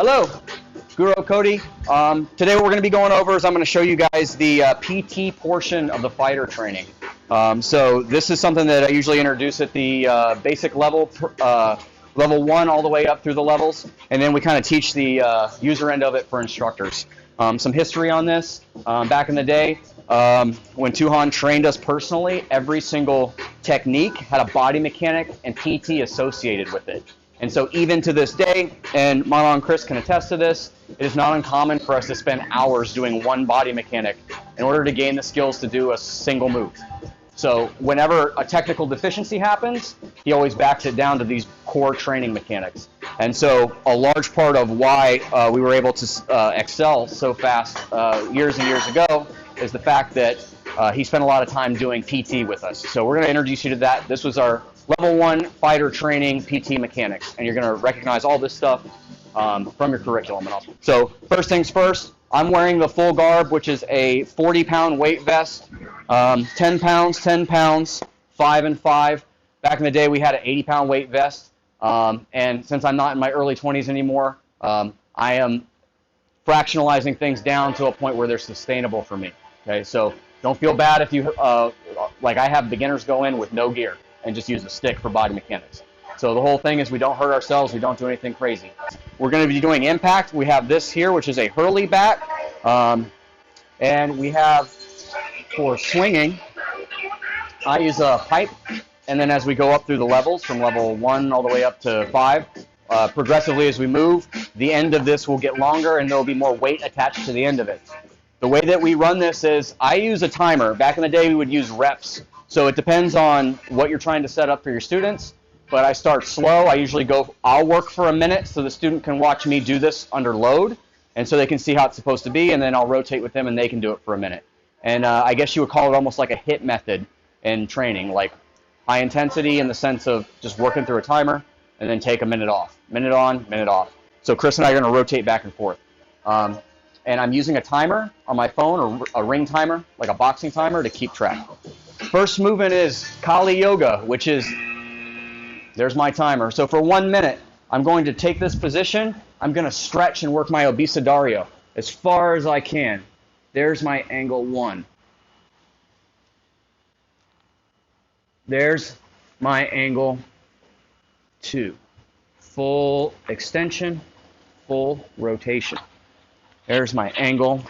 Hello, Guru Cody. Today what we're going to be going over is I'm going to show you guys the PT portion of the fighter training. So this is something that I usually introduce at the basic level, level 1 all the way up through the levels, and then we kind of teach the user end of it for instructors. Some history on this. Back in the day, when Tuhan trained us personally, every single technique had a body mechanic and PT associated with it. And so even to this day, and Marlon and Chris can attest to this, it is not uncommon for us to spend hours doing one body mechanic in order to gain the skills to do a single move. So whenever a technical deficiency happens, he always backs it down to these core training mechanics. And so a large part of why we were able to excel so fast years and years ago is the fact that he spent a lot of time doing PT with us. So we're going to introduce you to that. This was our Level 1 fighter training PT mechanics, and you're going to recognize all this stuff from your curriculum. So first things first, I'm wearing the full garb, which is a 40-pound weight vest, 10 pounds, 10 pounds, 5 and 5. Back in the day, we had an 80-pound weight vest, and since I'm not in my early 20s anymore, I am fractionalizing things down to a point where they're sustainable for me. Okay, so don't feel bad if you, like I have beginners go in with no gear and just use a stick for body mechanics. So the whole thing is we don't hurt ourselves, we don't do anything crazy. We're going to be doing impact. We have this here, which is a hurley bat, and we have for swinging, I use a pipe, and then as we go up through the levels, from level 1 all the way up to 5, progressively as we move, the end of this will get longer and there will be more weight attached to the end of it. The way that we run this is I use a timer. Back in the day we would use reps. So it depends on what you're trying to set up for your students, but I start slow. I'll work for a minute so the student can watch me do this under load, and so they can see how it's supposed to be, and then I'll rotate with them and they can do it for a minute. And I guess you would call it almost like a HIT method in training, like high intensity in the sense of just working through a timer and then take a minute off. Minute on, minute off. So Chris and I are going to rotate back and forth. And I'm using a timer on my phone, or a ring timer, like a boxing timer, to keep track. First movement is Kali Yoga, which is, there's my timer. So for 1 minute, I'm going to take this position, I'm going to stretch and work my Abecedario as far as I can. There's my angle 1. There's my angle 2. Full extension, full rotation. There's my angle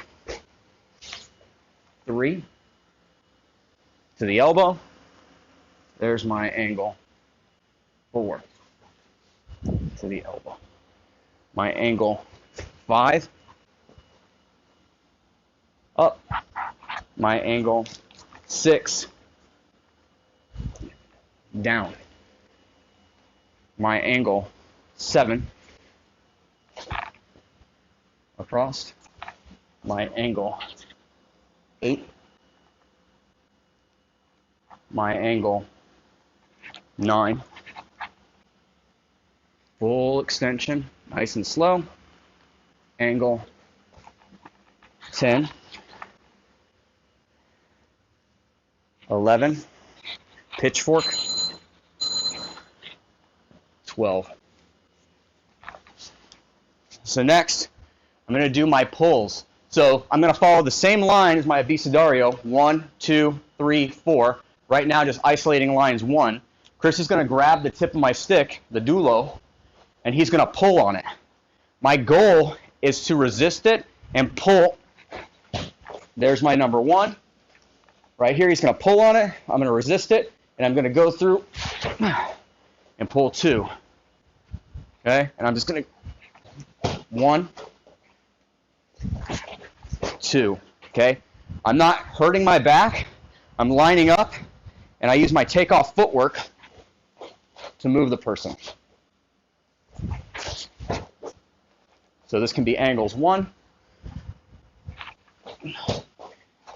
3 to the elbow. There's my angle 4 to the elbow. My angle 5 up. My angle 6 down. My angle 7 across. My angle 8. My angle 9. Full extension, nice and slow. Angle 10. 11. Pitchfork. 12. So next, I'm going to do my pulls. So I'm going to follow the same line as my Abecedario, 1, 2, 3, 4. Right now, just isolating lines 1. Chris is going to grab the tip of my stick, the dulo, and he's going to pull on it. My goal is to resist it and pull. There's my number 1. Right here, he's going to pull on it. I'm going to resist it, and I'm going to go through and pull 2. Okay, and I'm just going to 1, 2. Okay, I'm not hurting my back. I'm lining up, and I use my takeoff footwork to move the person. So this can be angles 1,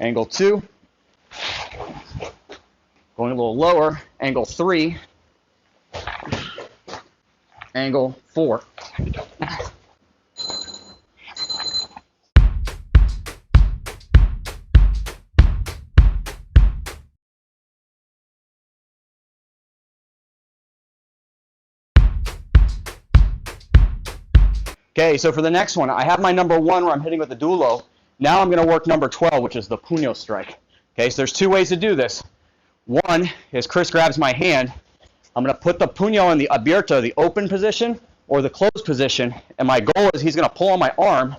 angle 2, going a little lower, angle 3, angle 4. Okay, so for the next one, I have my number 1 where I'm hitting with the dulo. Now I'm going to work number 12, which is the puño strike. Okay, so there's 2 ways to do this. One is Chris grabs my hand. I'm going to put the puño in the abierto, the open position, or the closed position, and my goal is he's going to pull on my arm.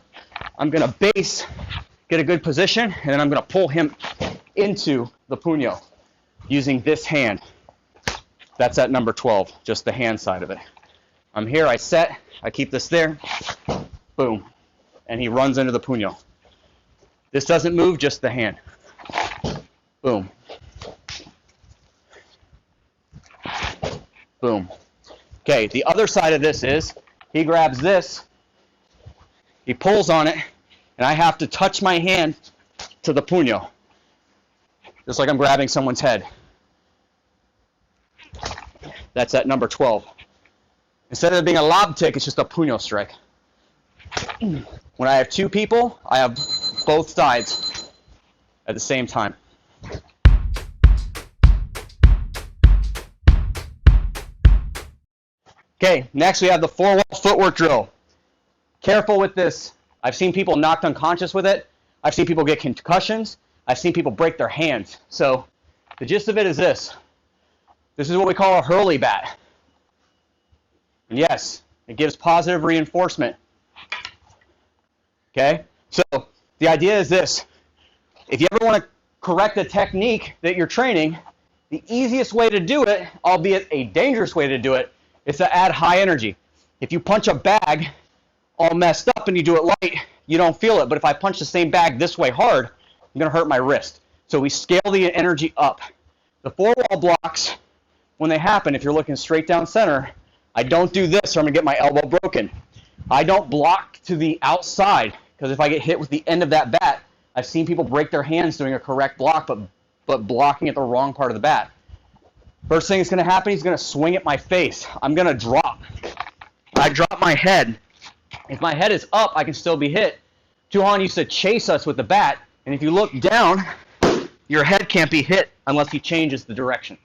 I'm going to base, get a good position, and then I'm going to pull him into the puño using this hand. That's at number 12, just the hand side of it. I'm here, I set, I keep this there, boom, and he runs into the puño. This doesn't move, just the hand. Boom. Boom. Okay, the other side of this is he grabs this, he pulls on it, and I have to touch my hand to the puño, just like I'm grabbing someone's head. That's at number 12. Instead of it being a lob tick, it's just a puño strike. When I have 2 people, I have both sides at the same time. Okay, next we have the 4-wall footwork drill. Careful with this. I've seen people knocked unconscious with it. I've seen people get concussions. I've seen people break their hands. So the gist of it is this. This is what we call a hurley bat. And yes, it gives positive reinforcement. Okay, so the idea is this. If you ever want to correct a technique that you're training, the easiest way to do it, albeit a dangerous way to do it, is to add high energy. If you punch a bag all messed up and you do it light, you don't feel it. But if I punch the same bag this way hard, I'm going to hurt my wrist. So we scale the energy up. The 4-wall blocks, when they happen, if you're looking straight down center, I don't do this or I'm going to get my elbow broken. I don't block to the outside, because if I get hit with the end of that bat, I've seen people break their hands doing a correct block, but blocking at the wrong part of the bat. First thing that's going to happen, he's going to swing at my face. I'm going to drop. I drop my head. If my head is up, I can still be hit. Tuhan used to chase us with the bat, and if you look down, your head can't be hit unless he changes the direction.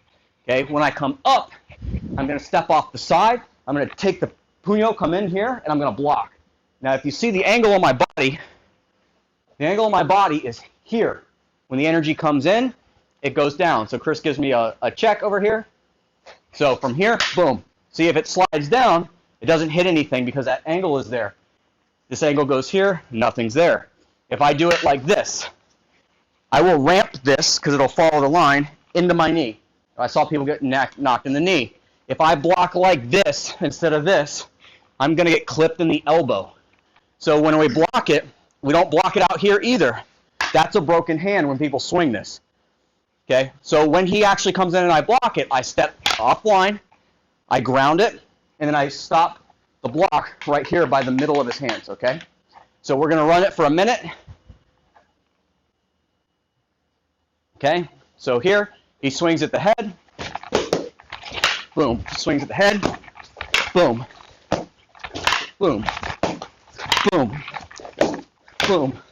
Okay, when I come up, I'm going to step off the side. I'm going to take the puño, come in here, and I'm going to block. Now, if you see the angle of my body is here. When the energy comes in, it goes down. So Chris gives me a check over here. So from here, boom. See, if it slides down, it doesn't hit anything because that angle is there. This angle goes here, nothing's there. If I do it like this, I will ramp this, because it'll follow the line, into my knee. I saw people get knocked in the knee. If I block like this instead of this, I'm going to get clipped in the elbow. So when we block it, we don't block it out here either. That's a broken hand when people swing this. Okay, so when he actually comes in and I block it, I step offline, I ground it, and then I stop the block right here by the middle of his hands, okay? So we're going to run it for a minute. Okay, so here, he swings at the head. Boom, swings at the head. Boom. Boom. Boom. Boom.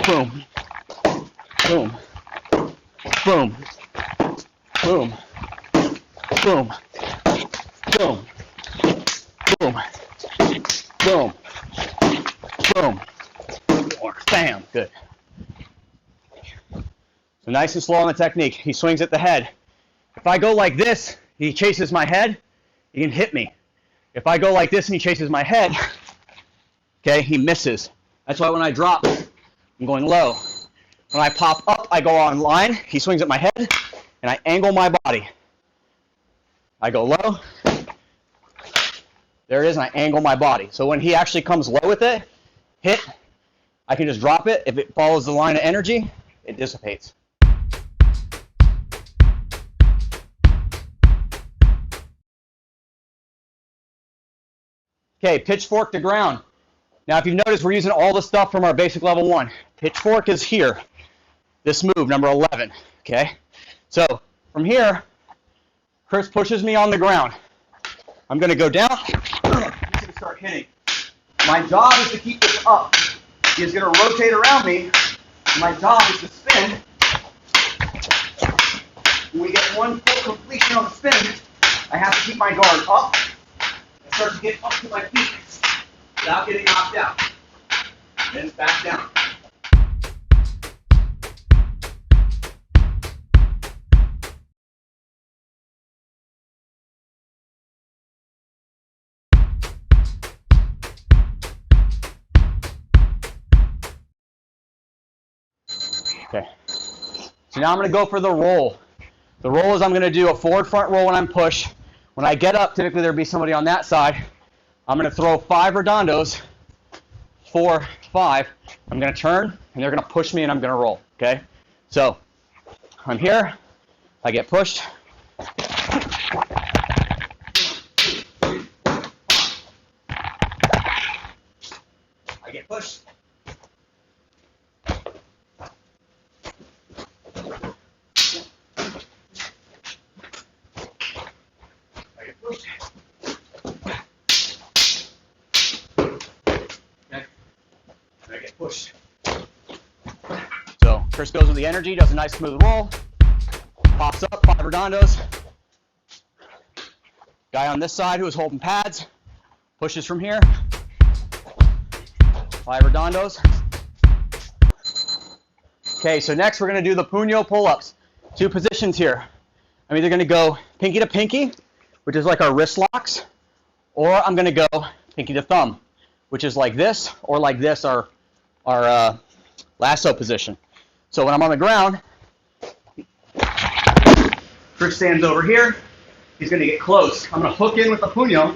Boom. Boom. Boom. Boom. Boom. Boom. Boom. Boom. Boom. Or bam. Good. So nice and slow on the technique. He swings at the head. If I go like this, he chases my head, he can hit me. If I go like this and he chases my head, okay, he misses. That's why when I drop, I'm going low. When I pop up, I go on line. He swings at my head, and I angle my body. I go low. There it is, and I angle my body. So when he actually comes low with it, hit, I can just drop it. If it follows the line of energy, it dissipates. Okay, pitchfork to ground. Now, if you've noticed, we're using all the stuff from our basic level 1. Pitchfork is here. This move, number 11, okay? So, from here, Chris pushes me on the ground. I'm going to go down. He's going to start hitting. My job is to keep this up. He's going to rotate around me. My job is to spin. When we get one full completion on the spin, I have to keep my guard up and start to get up to my feet. without getting knocked out. Then it's back down. Okay. So now I'm going to go for the roll. The roll is I'm going to do a forward front roll when I'm push. When I get up, typically there'll be somebody on that side. I'm going to throw 5 redondos, 4, 5. I'm going to turn, and they're going to push me, and I'm going to roll. Okay? So I'm here. I get pushed. I get pushed. Push. So Chris goes with the energy, does a nice smooth roll, pops up, 5 redondos. Guy on this side who is holding pads, pushes from here, 5 redondos. Okay, so next we're going to do the puño pull-ups. 2 positions here. I'm either going to go pinky to pinky, which is like our wrist locks, or I'm going to go pinky to thumb, which is like this, or like this, our lasso position. So when I'm on the ground, Chris stands over here. He's going to get close. I'm going to hook in with the puño.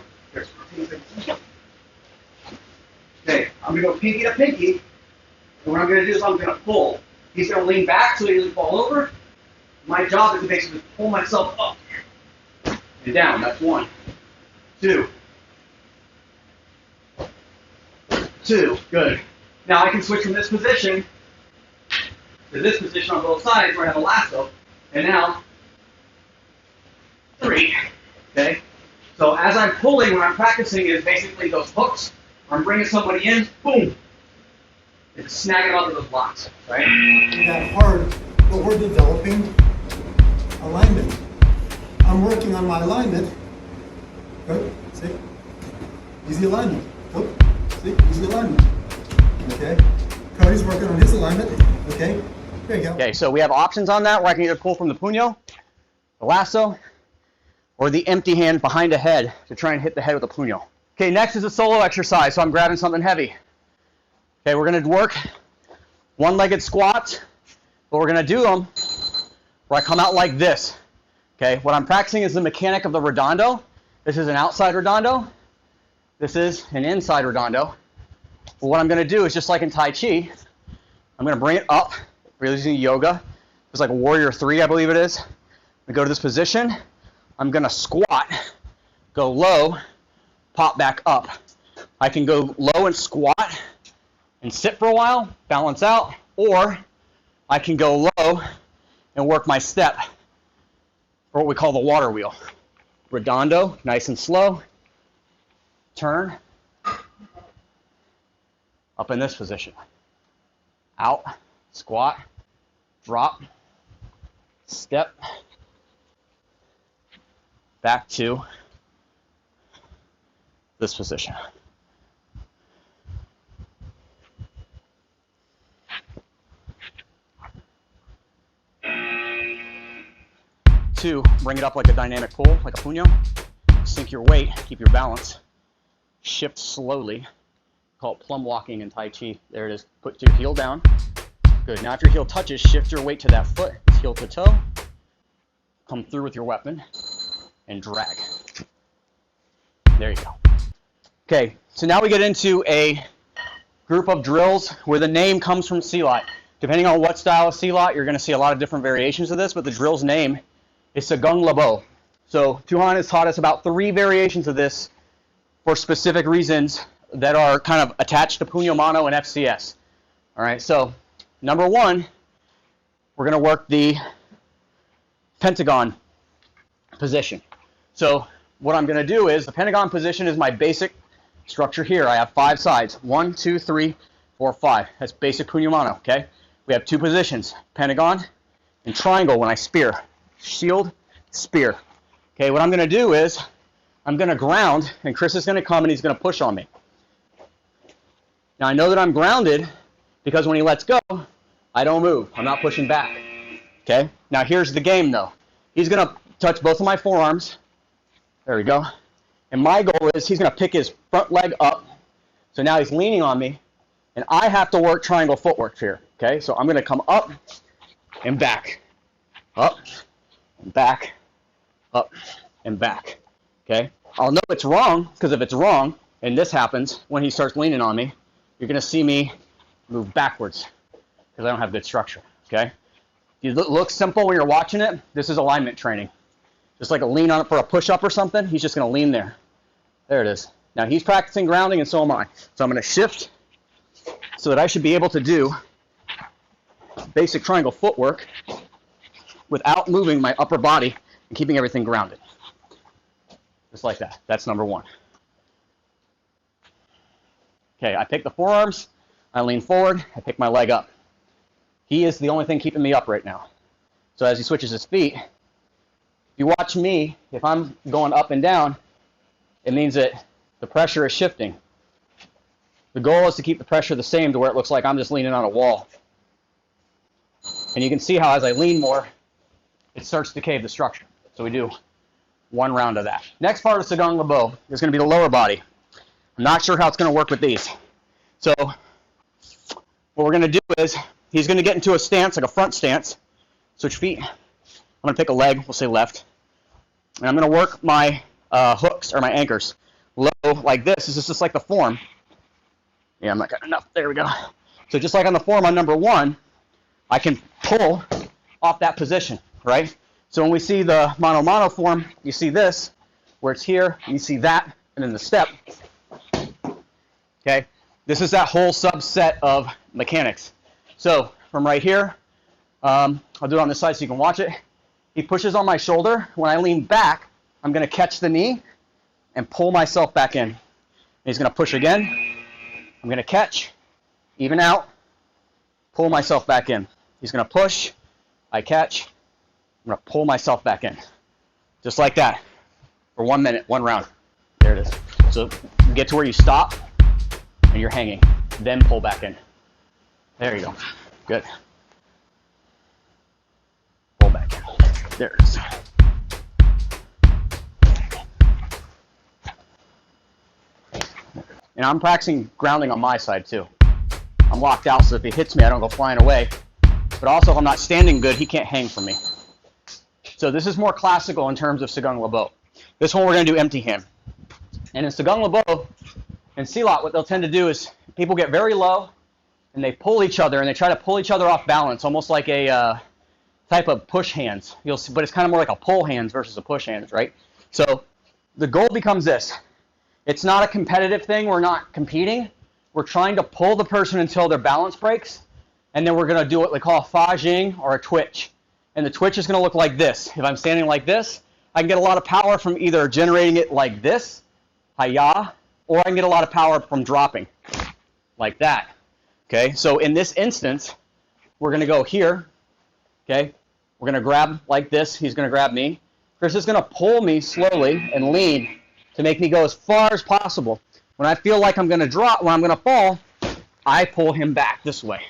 Okay, I'm going to go pinky to pinky. And what I'm going to do is I'm going to pull. He's going to lean back so he doesn't fall over. My job is to basically pull myself up and down. That's 1, 2. 2. Good. Now I can switch from this position to this position on both sides where I have a lasso. And now 3. Okay? So as I'm pulling, what I'm practicing is basically those hooks. I'm bringing somebody in, boom. And snagging onto those blocks. Right? In that part, but we're developing alignment. I'm working on my alignment. Good. See? Easy alignment. Oh, see? Easy alignment. Okay. Cody's working on his alignment. Okay. There you go. Okay, so we have options on that where I can either pull from the puño, the lasso, or the empty hand behind the head to try and hit the head with the puño. Okay, next is a solo exercise, so I'm grabbing something heavy. Okay, we're going to work one-legged squats, but we're going to do them where I come out like this. Okay, what I'm practicing is the mechanic of the redondo. This is an outside redondo. This is an inside redondo. But what I'm going to do is just like in Tai Chi, I'm going to bring it up. We're using yoga. It's like a warrior 3, I believe it is. We go to this position. I'm going to squat, go low, pop back up. I can go low and squat and sit for a while, balance out, or I can go low and work my step, or what we call the water wheel. Redondo, nice and slow. Turn. Up in this position. Out, squat, drop, step, back to this position. Two, bring it up like a dynamic pull, like a puño. Sink your weight, keep your balance. Shift slowly. Call it plum walking in Tai Chi. There it is. Put your heel down. Good. Now if your heel touches, shift your weight to that foot, heel to toe. Come through with your weapon and drag. There you go. Okay, so now we get into a group of drills where the name comes from Silat. Depending on what style of Silat, you're going to see a lot of different variations of this, but the drill's name is Sagung Labo. So Tuhan has taught us about 3 variations of this for specific reasons that are kind of attached to Puño Mano and FCS. All right, so number 1, we're going to work the pentagon position. So what I'm going to do is the pentagon position is my basic structure here. I have 5 sides. 1, 2, 3, 4, 5. That's basic Puño Mano, okay? We have 2 positions, pentagon and triangle when I spear. Shield, spear. Okay, what I'm going to do is I'm going to ground, and Chris is going to come and he's going to push on me. Now I know that I'm grounded because when he lets go, I don't move. I'm not pushing back. Okay? Now here's the game though. He's going to touch both of my forearms. There we go. And my goal is he's going to pick his front leg up. So now he's leaning on me. And I have to work triangle footwork here. Okay? So I'm going to come up and back. Up and back. Up and back. Okay? I'll know it's wrong because if it's wrong and this happens when he starts leaning on me, you're going to see me move backwards because I don't have good structure. Okay? It looks simple when you're watching it. This is alignment training. Just like a lean on it for a push-up or something, he's just going to lean there. There it is. Now he's practicing grounding and so am I. So I'm going to shift so that I should be able to do basic triangle footwork without moving my upper body and keeping everything grounded. Just like that. That's number one. Okay, I pick the forearms, I lean forward, I pick my leg up. He is the only thing keeping me up right now. So as he switches his feet, if you watch me, if I'm going up and down, it means that the pressure is shifting. The goal is to keep the pressure the same to where it looks like I'm just leaning on a wall. And you can see how as I lean more, it starts to cave the structure. So we do one round of that. Next part of Tsagung Labo is going to be the lower body. I'm not sure how it's going to work with these. So what we're going to do is he's going to get into a stance, like a front stance. Switch feet. I'm going to pick a leg, we'll say left. And I'm going to work my hooks or my anchors low like this. This is just like the form. Yeah, I'm not got enough. There we go. So just like on the form on number one, I can pull off that position, right? So when we see the mano-mano form, you see this, where it's here, you see that, and then the step. Okay, this is that whole subset of mechanics. So from right here, I'll do it on this side so you can watch it. He pushes on my shoulder. When I lean back, I'm going to catch the knee and pull myself back in. And he's going to push again. I'm going to catch, even out, pull myself back in. He's going to push, I catch, I'm going to pull myself back in. Just like that for 1 minute, one round. There it is. So get to where you stop and you're hanging. Then pull back in. There you go. Good. Pull back in. There it is. And I'm practicing grounding on my side too. I'm locked out, so if he hits me, I don't go flying away. But also, if I'm not standing good, he can't hang from me. So this is more classical in terms of Tsagung Labo. This one we're going to do empty hand. And in Tsagung Labo and Silat, what they'll tend to do is people get very low and they pull each other and they try to pull each other off balance, almost like a type of push hands. You'll see, but it's kind of more like a pull hands versus a push hands, right? So the goal becomes this. It's not a competitive thing. We're not competing. We're trying to pull the person until their balance breaks, and then we're going to do what they call a fa jing or a twitch. And the twitch is going to look like this. If I'm standing like this, I can get a lot of power from either generating it like this, hi-ya, or I can get a lot of power from dropping, like that. Okay, so in this instance, we're going to go here. Okay, we're going to grab like this. He's going to grab me. Chris is going to pull me slowly and lean to make me go as far as possible. When I feel like I'm going to drop, when I'm going to fall, I pull him back this way.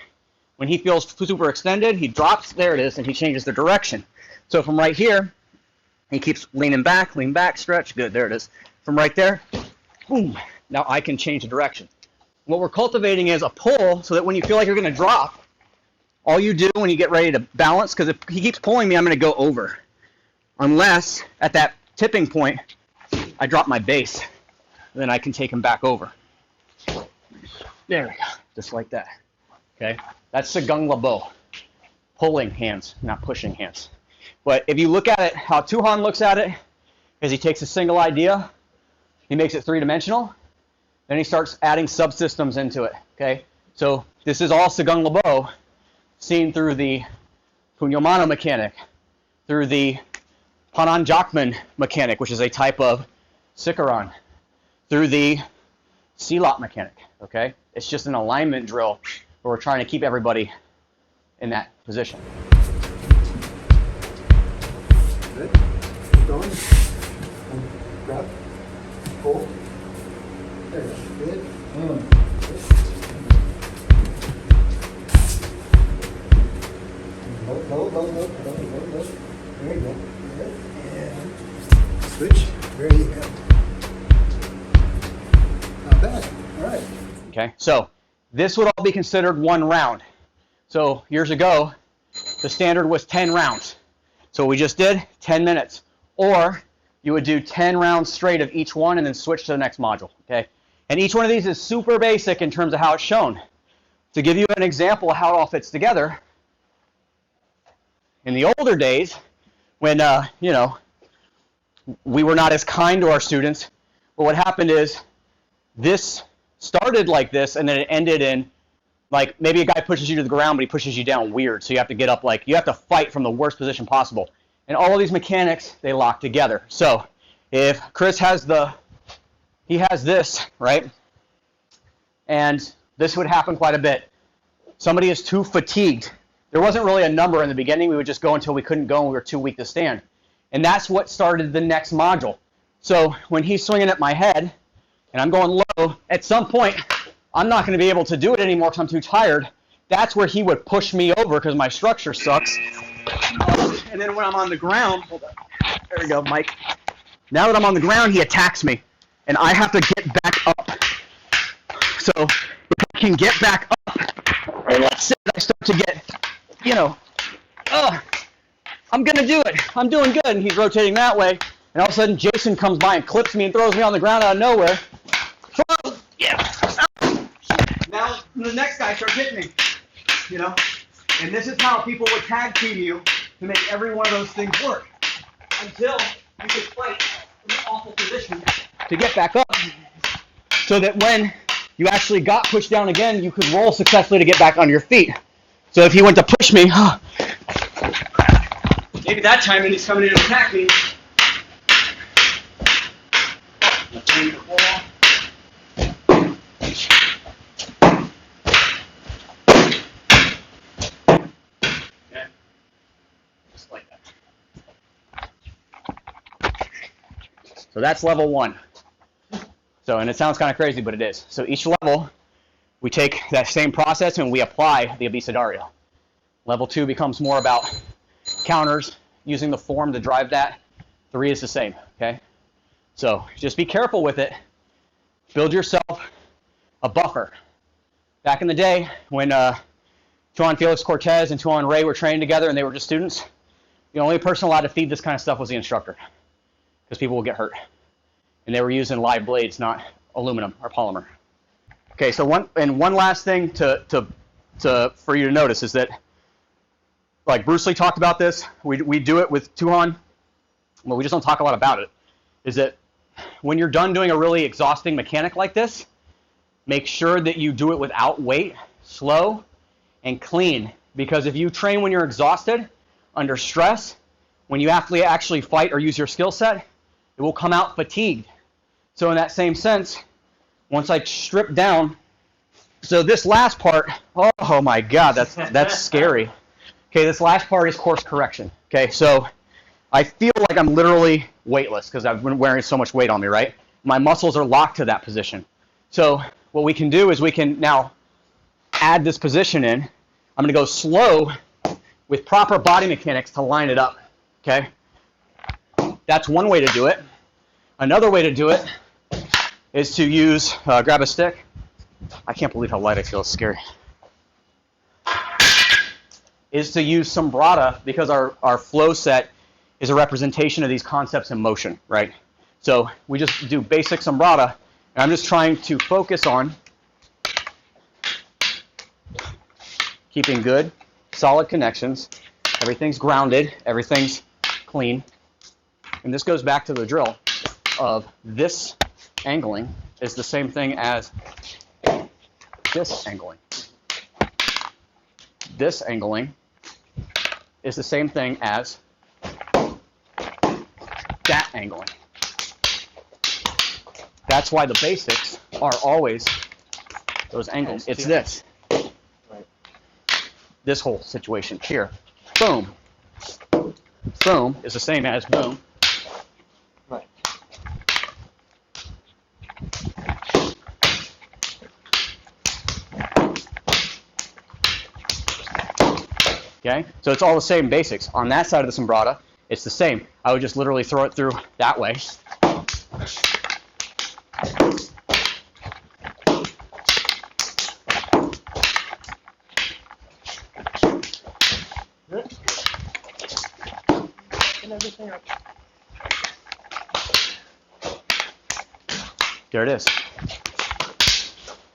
When he feels super extended, he drops, there it is, and he changes the direction. So from right here, he keeps leaning back, lean back, stretch, good, there it is. From right there, boom, now I can change the direction. What we're cultivating is a pull so that when you feel like you're going to drop, all you do when you get ready to balance, because if he keeps pulling me, I'm going to go over. Unless, at that tipping point, I drop my base. Then I can take him back over. There we go, just like that. Okay, that's Tsagung Labo. Pulling hands, not pushing hands. But if you look at it, how Tuhan looks at it, is he takes a single idea, he makes it three-dimensional, then he starts adding subsystems into it. Okay, so this is all Tsagung Labo seen through the Punyo Mano mechanic, through the Panan Jakman mechanic, which is a type of Sikaran, through the Silat mechanic, okay? It's just an alignment drill where we're trying to keep everybody in that position. Good. Keep going. And grab. Pull. There you go. Good. Low, low, low, low, low, low. There you go. And switch. There you go. Not bad. All right. Okay, so this would all be considered one round. So years ago, the standard was 10 rounds. So we just did 10 minutes. Or you would do 10 rounds straight of each one and then switch to the next module. Okay, and each one of these is super basic in terms of how it's shown. To give you an example of how it all fits together, in the older days, when we were not as kind to our students, but what happened is this started like this, and then it ended in like maybe a guy pushes you to the ground, but he pushes you down weird, so you have to get up like you have to fight from the worst position possible. And all of these mechanics, they lock together. So if Chris has he has this, right? And this would happen quite a bit. Somebody is too fatigued. There wasn't really a number in the beginning. We would just go until we couldn't go and we were too weak to stand. And that's what started the next module. So when he's swinging at my head and I'm going low, at some point, I'm not going to be able to do it anymore because I'm too tired. That's where he would push me over because my structure sucks. And then when I'm on the ground, hold on. There we go, Mike. Now that I'm on the ground, he attacks me. And I have to get back up. So if I can get back up, and let's say I start to get, I'm going to do it. I'm doing good. And he's rotating that way. And all of a sudden, Jason comes by and clips me and throws me on the ground out of nowhere. Yeah. Now the next guy starts hitting me, And this is how people would tag team you to make every one of those things work. Until you could fight in an awful position to get back up. So that when you actually got pushed down again, you could roll successfully to get back on your feet. So if he went to push me, maybe that time when he's coming in to attack me, just like that. So that's level 1. So, and it sounds kind of crazy, but it is. So each level, we take that same process and we apply the Abecedario. Level 2 becomes more about counters, using the form to drive that. 3 is the same, okay? So just be careful with it. Build yourself a buffer. Back in the day, when Juan Felix Cortez and Tuan Ray were training together and they were just students, the only person allowed to feed this kind of stuff was the instructor, because people would get hurt. And they were using live blades, not aluminum or polymer. Okay, so one last thing for you to notice is that, like Bruce Lee talked about this, we do it with Tuhan, but we just don't talk a lot about it, is that when you're done doing a really exhausting mechanic like this, make sure that you do it without weight, slow, and clean. Because if you train when you're exhausted, under stress, when you have to actually fight or use your skill set, it will come out fatigued. So in that same sense, once I strip down, so this last part, oh my God, that's scary. Okay, this last part is course correction. Okay, so I feel like I'm literally weightless because I've been wearing so much weight on me, right? My muscles are locked to that position. So what we can do is we can now add this position in. I'm going to go slow with proper body mechanics to line it up, okay? That's one way to do it. Another way to do it is to use, grab a stick. I can't believe how light I feel, it's scary. Is to use Sombrata, because our flow set is a representation of these concepts in motion, right? So we just do basic Sombrata, and I'm just trying to focus on keeping good, solid connections. Everything's grounded, everything's clean. And this goes back to the drill of this angling is the same thing as this angling. This angling is the same thing as that angling. That's why the basics are always those angles. It's this. This whole situation here. Boom. Boom is the same as boom. Right. Okay, so it's all the same basics. On that side of the Sombrata, it's the same. I would just literally throw it through that way. And everything up. There it is.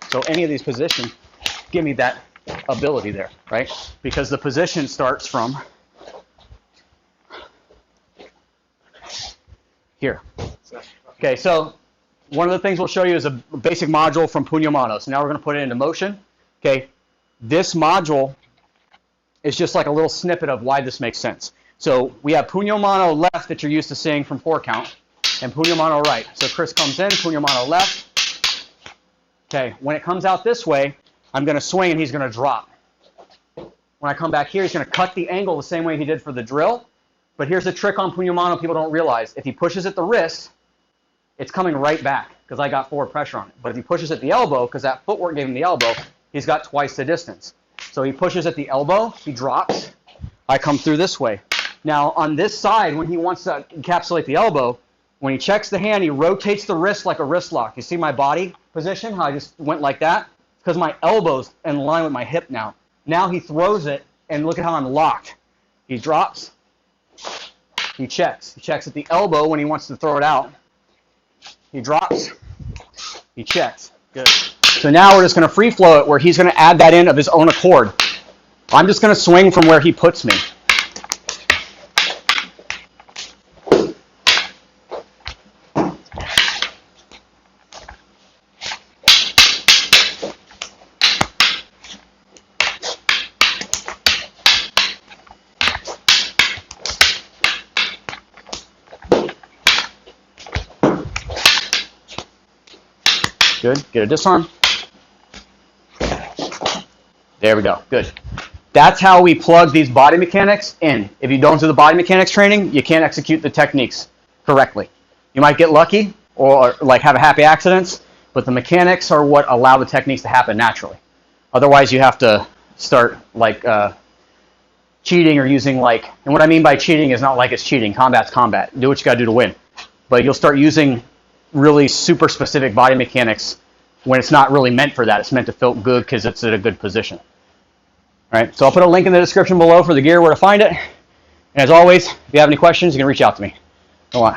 So any of these positions give me that ability there, right? Because the position starts from here. Okay, so one of the things we'll show you is a basic module from Pugno Mano. So now we're going to put it into motion. Okay, this module is just like a little snippet of why this makes sense. So we have Pugno Mano left that you're used to seeing from 4-count, and Pugno Mano right. So Chris comes in, Pugno Mano left. Okay, when it comes out this way, I'm going to swing and he's going to drop. When I come back here, he's going to cut the angle the same way he did for the drill. But here's a trick on Pugno Mano people don't realize. If he pushes at the wrist, it's coming right back because I got forward pressure on it. But if he pushes at the elbow, because that footwork gave him the elbow, he's got twice the distance. So he pushes at the elbow, he drops, I come through this way. Now on this side, when he wants to encapsulate the elbow, when he checks the hand, he rotates the wrist like a wrist lock. You see my body position, how I just went like that? Because my elbow's in line with my hip now. Now he throws it, and look at how I'm locked. He drops, he checks. He checks at the elbow when he wants to throw it out. He drops, he checks. Good. So now we're just going to free flow it where he's going to add that in of his own accord. I'm just going to swing from where he puts me. Good. Get a disarm. There we go. Good. That's how we plug these body mechanics in. If you don't do the body mechanics training, you can't execute the techniques correctly. You might get lucky or like have a happy accidents, but the mechanics are what allow the techniques to happen naturally. Otherwise, you have to start like cheating or using like, and what I mean by cheating is not like it's cheating. Combat's combat. Do what you got to do to win. But you'll start using really super specific body mechanics when it's not really meant for that. It's meant to feel good because it's at a good position. All right, so I'll put a link in the description below for the gear, where to find it. And as always, if you have any questions, you can reach out to me. Go on.